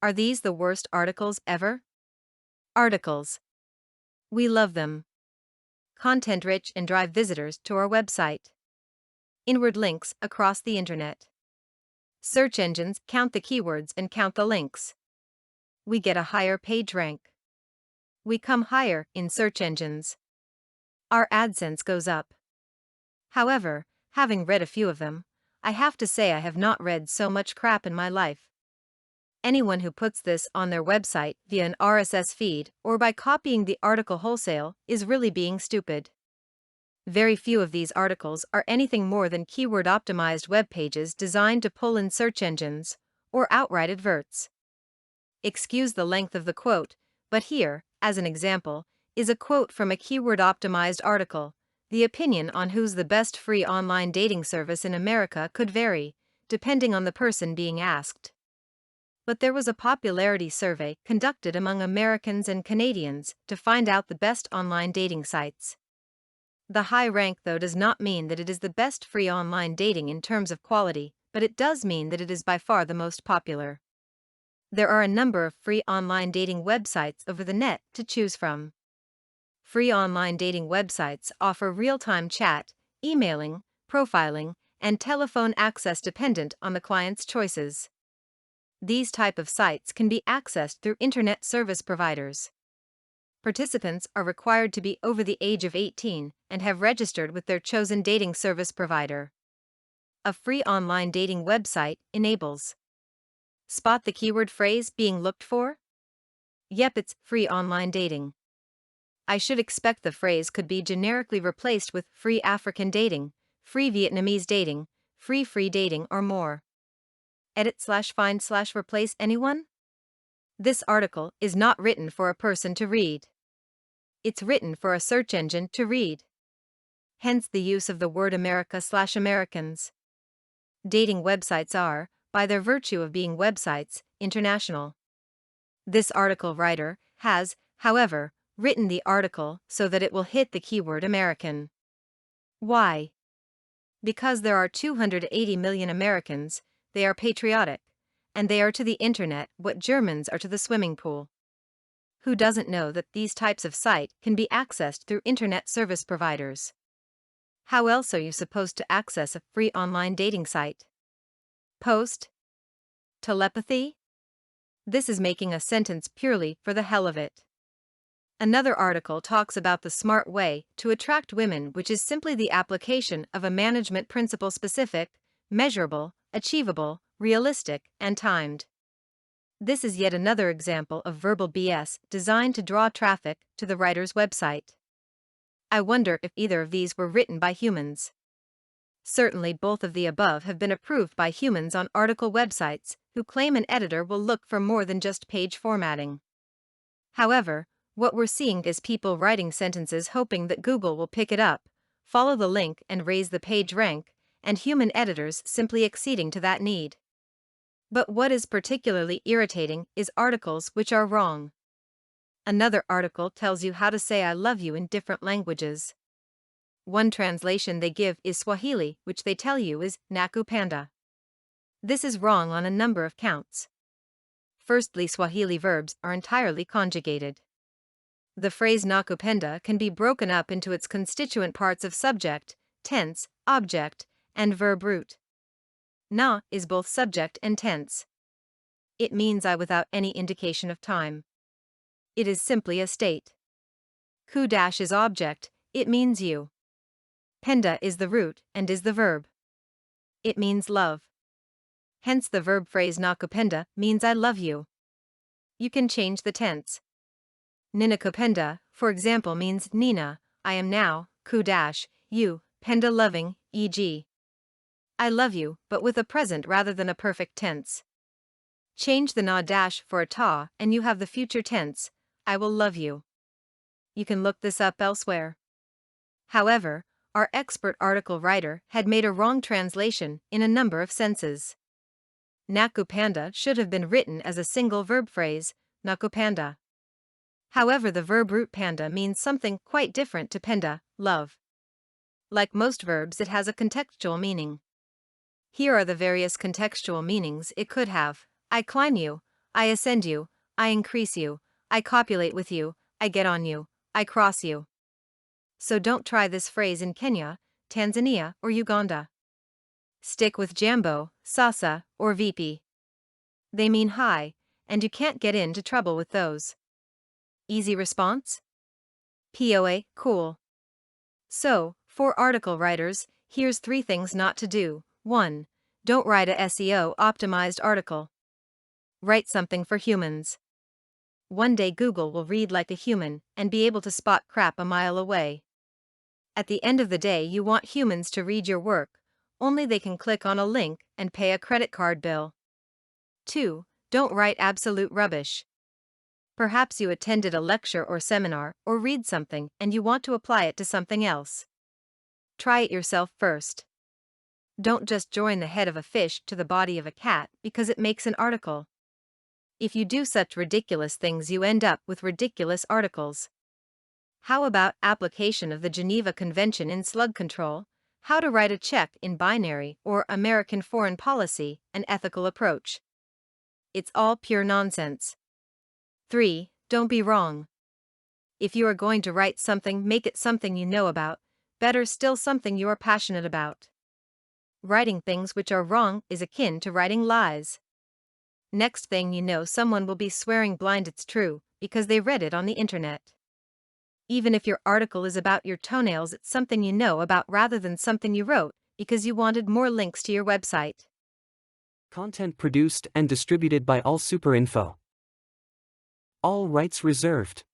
Are these the worst articles ever? Articles. We love them. Content rich and drive visitors to our website. Inward links across the internet. Search engines count the keywords and count the links. We get a higher page rank. We come higher in search engines. Our AdSense goes up. However, having read a few of them, I have to say I have not read so much crap in my life. Anyone who puts this on their website via an RSS feed or by copying the article wholesale is really being stupid. Very few of these articles are anything more than keyword-optimized web pages designed to pull in search engines, or outright adverts. Excuse the length of the quote, but here, as an example, is a quote from a keyword-optimized article. The opinion on who's the best free online dating service in America could vary, depending on the person being asked. But there was a popularity survey conducted among Americans and Canadians to find out the best online dating sites. The high rank, though, does not mean that it is the best free online dating in terms of quality, but it does mean that it is by far the most popular. There are a number of free online dating websites over the net to choose from. Free online dating websites offer real-time chat, emailing, profiling, and telephone access dependent on the client's choices. These type of sites can be accessed through internet service providers. Participants are required to be over the age of 18 and have registered with their chosen dating service provider. A free online dating website enables. Spot the keyword phrase being looked for? Yep, it's free online dating. I should expect the phrase could be generically replaced with free African dating, free Vietnamese dating, free dating, or more. Edit/find/replace anyone? This article is not written for a person to read. It's written for a search engine to read. Hence the use of the word America/Americans. Dating websites are, by their virtue of being websites, international. This article writer has, however, written the article so that it will hit the keyword American. Why? Because there are 280 million Americans, they are patriotic, and they are to the internet what Germans are to the swimming pool. Who doesn't know that these types of site can be accessed through internet service providers? How else are you supposed to access a free online dating site? Post? Telepathy? This is making a sentence purely for the hell of it. Another article talks about the smart way to attract women, which is simply the application of a management principle: specific, measurable, achievable, realistic, and timed. This is yet another example of verbal BS designed to draw traffic to the writer's website. I wonder if either of these were written by humans. Certainly both of the above have been approved by humans on article websites who claim an editor will look for more than just page formatting. However, what we're seeing is people writing sentences hoping that Google will pick it up, follow the link, and raise the page rank, and human editors simply acceding to that need. But what is particularly irritating is articles which are wrong. Another article tells you how to say I love you in different languages. One translation they give is Swahili, which they tell you is nakupenda. This is wrong on a number of counts. Firstly, Swahili verbs are entirely conjugated. The phrase nakupenda can be broken up into its constituent parts of subject, tense, object, and verb root. Na is both subject and tense. It means I without any indication of time. It is simply a state. Ku dash is object, it means you. Penda is the root and is the verb. It means love. Hence the verb phrase nakupenda means I love you. You can change the tense. Ninakupenda, for example, means Nina, I am now, ku dash, you, penda loving, e.g. I love you, but with a present rather than a perfect tense. Change the na dash for a ta and you have the future tense, I will love you. You can look this up elsewhere. However, our expert article writer had made a wrong translation in a number of senses. Nakupanda should have been written as a single verb phrase, nakupanda. However, the verb root panda means something quite different to penda, love. Like most verbs, it has a contextual meaning. Here are the various contextual meanings it could have. I climb you, I ascend you, I increase you, I copulate with you, I get on you, I cross you. So don't try this phrase in Kenya, Tanzania, or Uganda. Stick with Jambo, Sasa, or VP. They mean hi, and you can't get into trouble with those. Easy response? POA, cool. So, for article writers, here's 3 things not to do. 1. Don't write a SEO optimized article. Write something for humans. One day Google will read like a human and be able to spot crap a mile away. At the end of the day, you want humans to read your work, only they can click on a link and pay a credit card bill. 2. Don't write absolute rubbish. Perhaps you attended a lecture or seminar or read something and you want to apply it to something else. Try it yourself first. Don't just join the head of a fish to the body of a cat because it makes an article. If you do such ridiculous things, you end up with ridiculous articles. How about application of the Geneva Convention in slug control, how to write a check in binary, or American foreign policy, an ethical approach? It's all pure nonsense. 3. Don't be wrong. If you are going to write something, make it something you know about, better still something you are passionate about. Writing things which are wrong is akin to writing lies. Next thing you know, someone will be swearing blind it's true, because they read it on the internet. Even if your article is about your toenails, it's something you know about rather than something you wrote because you wanted more links to your website. Content produced and distributed by All Super Info. All rights reserved.